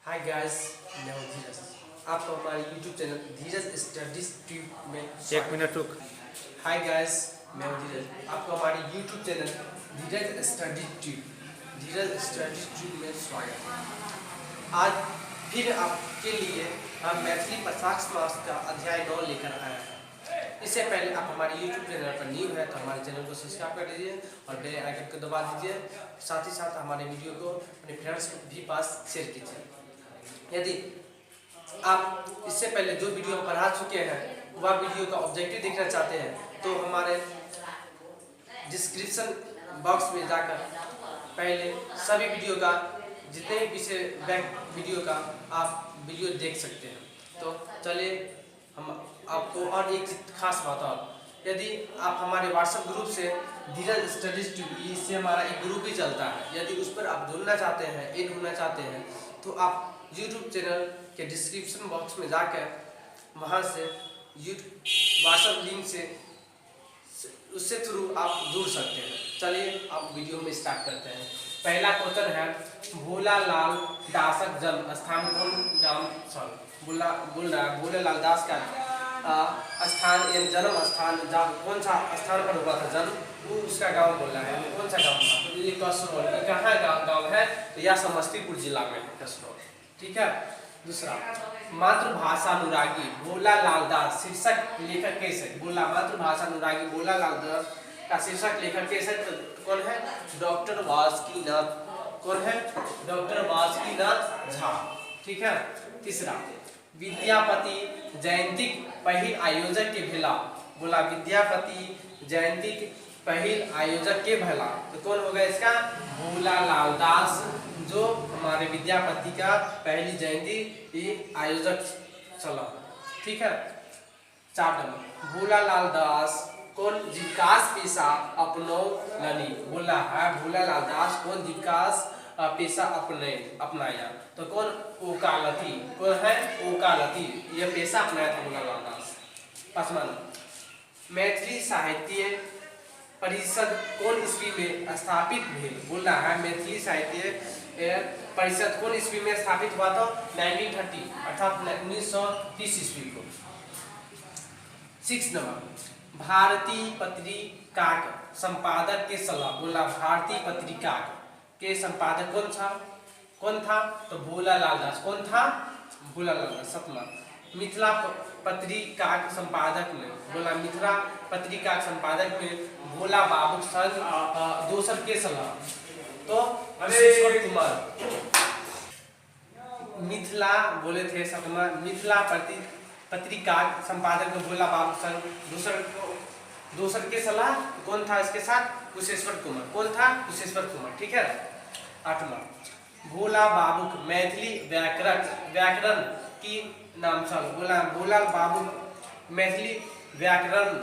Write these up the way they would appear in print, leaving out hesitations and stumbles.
Hi guys, मैं हूं धीरज। आपको हमारे यूट्यूब चैनल धीरज स्टडीज ट्यूब में एक मिनट रुक। हाय गाइस, मैं हूं धीरज। आपको हमारे यूट्यूब चैनल धीरज स्टडीज ट्यूब में स्वागत है। आज फिर आपके लिए हम मैथिली पचास मास का अध्याय 9 लेकर आए हैं। इससे पहले आप हमारे यूट्यूब चैनल पर न्यू है तो हमारे चैनल को सब्सक्राइब कर दीजिए और बेल आइकन को दबा दीजिए। साथ ही साथ हमारे वीडियो को अपने फ्रेंड्स को भी पास शेयर कीजिए। यदि आप इससे पहले जो वीडियो पढ़ा चुके हैं वह वीडियो का ऑब्जेक्टिव देखना चाहते हैं तो हमारे डिस्क्रिप्शन बॉक्स में जाकर पहले सभी वीडियो का जितने भी पीछे बैक वीडियो का आप वीडियो देख सकते हैं। तो चलिए हम आपको और एक खास बात और, यदि आप हमारे व्हाट्सएप ग्रुप से धीरज स्टडीज ट्यूब, इससे हमारा एक ग्रुप भी चलता है, यदि उस पर आप जुड़ना चाहते हैं, ऐड होना चाहते हैं तो आप यूट्यूब चैनल के डिस्क्रिप्शन बॉक्स में जाकर वहां से व्हाट्सएप लिंक से उससे थ्रू आप जुड़ सकते हैं। चलिए आप वीडियो में स्टार्ट करते हैं। पहला क्वेश्चन है, भोला लाल दासक जन्म स्थान कौन गांव सन? बोल रहा है भोले लाल दास का स्थान एवं जन्म स्थान कौन सा स्थान पर हुआ था जन्म, वो उसका गांव बोल रहा है। कौन सा गांव था? तो ये कसरौल। कहाँ गांव है? तो यह समस्तीपुर जिला में है कसरौल। ठीक है। दूसरा, मातृभाषा अनुरागी भोला लाल दास शीर्षक लेखक कैसे? बोला मातृभाषा अनुरागी भोला लाल दास का शीर्षक लेखक कैसे? तो कौन है? डॉक्टर वासुकीनाथ। कौन है? डॉक्टर वासुकीनाथ झा। ठीक है। तीसरा, विद्यापति जयंती पहिल आयोजक के भेला। बोला विद्यापति जयंती पहिल आयोजक के भेला। तो कौन होगा इसका? भोला लाल दास, जो हमारे विद्यापति का पहली जयंती आयोजक चला। ठीक है। 4 नंबर, भोला लाल दास कौन विकास पेशा अपनो लनी? बोला है भोला लाल दास कौन विकास पेशा अपनाया? तो कौन? ओकालती। कौन है? ओकालती। यह पेशा अपनाया था भोला लाल दास। 5 नंबर, मैथिली साहित्य परिषद कौन ईस्वी में स्थापित भेल? बोला है मैथिली साहित्य परिषद कौन ईस्वी में स्थापित हुआ था? 1930 अर्थात 1930 ईस्वी को। 6 नंबर, भारती पत्रिका संपादक के सलाह। बोला भारती पत्रिका के संपादक कौन था? तो भोला लाल दास। कौन था? भोला लाल दास। 7, मिथिला पत्रिका संपादक में। बोला मिथिला पत्रिका संपादक में भोला बाबू संग दोसर के सलाह। तो कुशेश्वर कुमार मिथिला बोले थे। 7, मिथिला पत्रिका संपादक में भोला बाबू संग दोसर के सलाह। कौन था इसके साथ? कुशेश्वर कुमार। कौन था? कुशेश्वर कुमार। ठीक है। 8, भोला बाबू मैथिली व्याकरण की नाम सन। बोला भोला बाबू मैथिली व्याकरण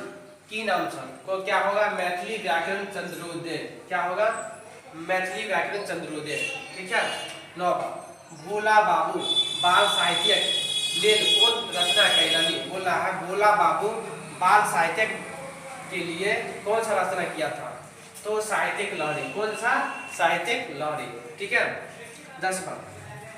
की नाम सन। को क्या होगा? मैथिली व्याकरण चंद्रोदय। क्या होगा? मैथिली व्याकरण चंद्रोदय। ठीक है। 9, भोला बाबू बाल साहित्य लेल कौन रचना कैलनी? बोला है भोला बाबू बाल साहित्य के लिए कौन सा रचना किया था? तो साहित्यिक लहरी। कौन सा? साहित्यिक लहरी। ठीक है। 10,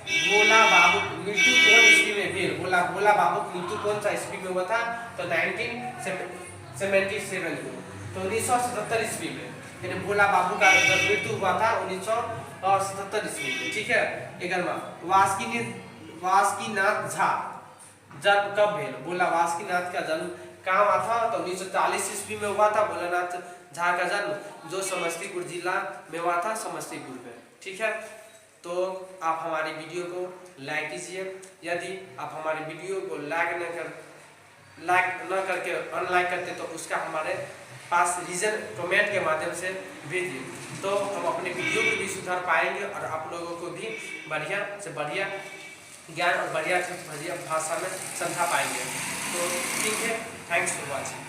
भोला बाबू मृत्यु कौन ईस्वी में भेल? बोला भोला बाबू मृत्यु कौन सा ईस्वी में हुआ था? तो 1977 को। तो 1977 ईस्वी में, यानी भोला बाबू का जब मृत्यु हुआ था 1977 ईस्वी में। ठीक है। 11, वासुकीनाथ झा जन्म कब भेल? बोला वासुकीनाथ का जन्म कहाँ हुआ था? तो 1940 ईस्वी में हुआ था भोलानाथ झा का जन्म, जो समस्तीपुर जिला में हुआ था, समस्तीपुर में। ठीक है। तो आप हमारे वीडियो को लाइक कीजिए। यदि आप हमारे वीडियो को लाइक न करके अनलाइक करते तो उसका हमारे पास रीजन कमेंट के माध्यम से भेजिए, तो हम अपने वीडियो को भी सुधार पाएंगे और आप लोगों को भी बढ़िया से बढ़िया ज्ञान और बढ़िया भाषा में समझा पाएंगे। तो ठीक है। Thanks for watching.